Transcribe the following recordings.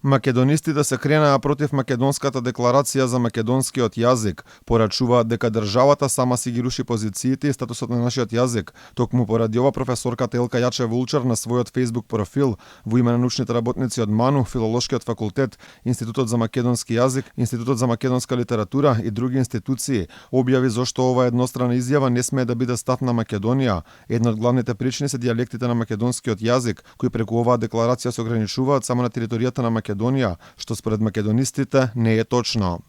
Македонистите се кренаа против македонската декларација за македонскиот јазик, порачуваат дека државата сама си ги руши позициите и статусот на нашиот јазик. Токму поради ова професорката Елка Јаче Вулчар на својот Facebook профил во име на научните работници од МАНУ, Филолошкиот факултет, Институтот за македонски јазик, Институтот за македонска литература и други институции објави зошто ова еднострана изјава не смее да биде став на Македонија. Една од главните причини се дијалектите на македонскиот јазик, кои преку оваа декларација се ограничуваат само на територијата на Македонија, што според македонистите не е точно.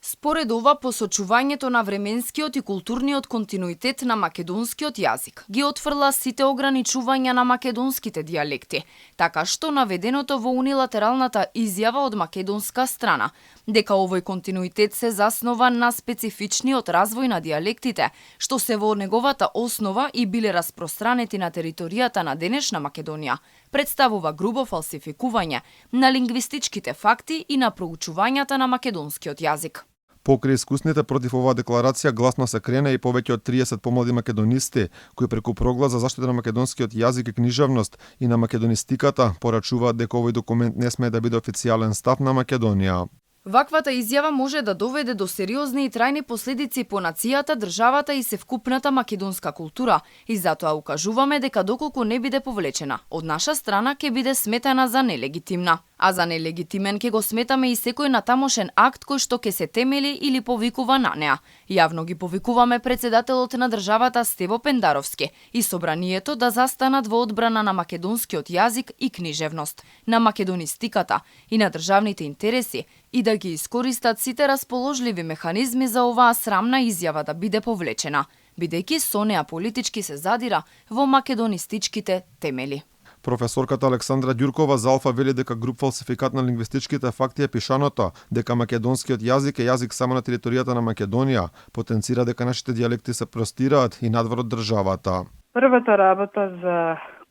Според ова, посочувањето на временскиот и културниот континуитет на македонскиот јазик ги отфрла сите ограничувања на македонските дијалекти, така што наведеното во унилатералната изјава од македонска страна, дека овој континуитет се заснова на специфичниот развој на дијалектите, што се во неговата основа и биле распространети на територијата на денешна Македонија, представува грубо фалсификување на лингвистичките факти и на проучувањата на македонскиот јазик. Покрај искусните против оваа декларација гласно се крена и повеќе од 30 помлади македонисти, кои преку проглас за заштита на македонскиот јазик и книжевност и на македонистиката порачуваат дека овој документ не смее да биде официјален став на Македонија. Ваквата изјава може да доведе до сериозни и трајни последици по нацијата, државата и севкупната македонска култура, и затоа укажуваме дека доколку не биде повлечена, од наша страна ќе биде сметана за нелегитимна. А за нелегитимен ќе го сметаме и секој натамошен акт кој што ќе се темели или повикува на неа. Јавно ги повикуваме председателот на државата Стево Пендаровски и собранието да застанат во одбрана на македонскиот јазик и книжевност, на македонистиката и на државните интереси, и да ги искористат сите расположливи механизми за оваа срамна изјава да биде повлечена, бидејќи со неа политички се задира во македонистичките темели. Професорката Александра Ѓуркова за Алфа вели дека груп фалсификат на лингвистичките факти е пишаното, дека македонскиот јазик е јазик само на територијата на Македонија, потенцира дека нашите дијалекти се простираат и надвор од државата. Првата работа за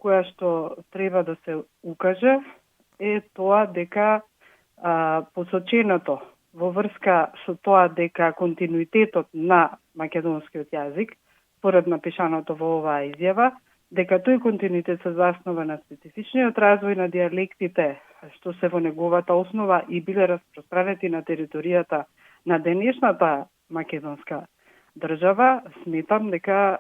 која што треба да се укаже е тоа дека посоченото во врска со тоа дека континуитетот на македонскиот јазик, според напишаното во оваа изјава, дека тој континуитет се заснова на специфичниот развој на дијалектите, што се во неговата основа и биле распространети на територијата на денешната македонска држава, сметам дека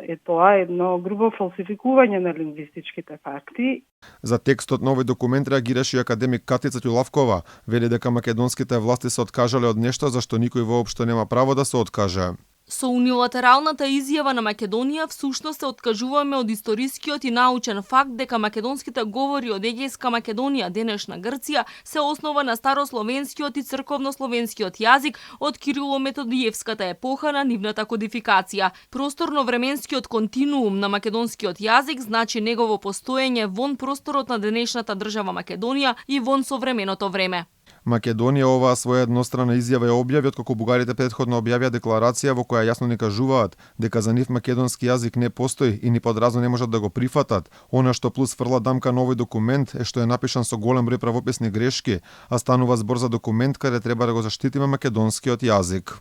е тоа едно грубо фалсификување на лингвистичките факти. За текстот на овој документ реагираше и академик Катица Ѓулавкова, вели дека македонските власти се откажале од нешто за што никој воопшто нема право да се откаже. Со унилатералната изјава на Македонија всушност се откажуваме од историскиот и научен факт дека македонските говори од Егејска Македонија, денешна Грција, се основа на старословенскиот и црковнословенскиот јазик од Кирило-Методиевската епоха на нивната кодификација. Просторно-временскиот континуум на македонскиот јазик значи негово постоење вон просторот на денешната држава Македонија и вон современото време. Македонија оваа своја еднострана изјава ја објави откако бугарите претходно објавија декларација во која јасно ни кажуваат дека за нив македонски јазик не постои и ни подразно не можат да го прифатат. Она што плюс фрла дамка на овој документ е што е напишан со голем број правописни грешки, а станува збор за документ каде треба да го заштитиме македонскиот јазик.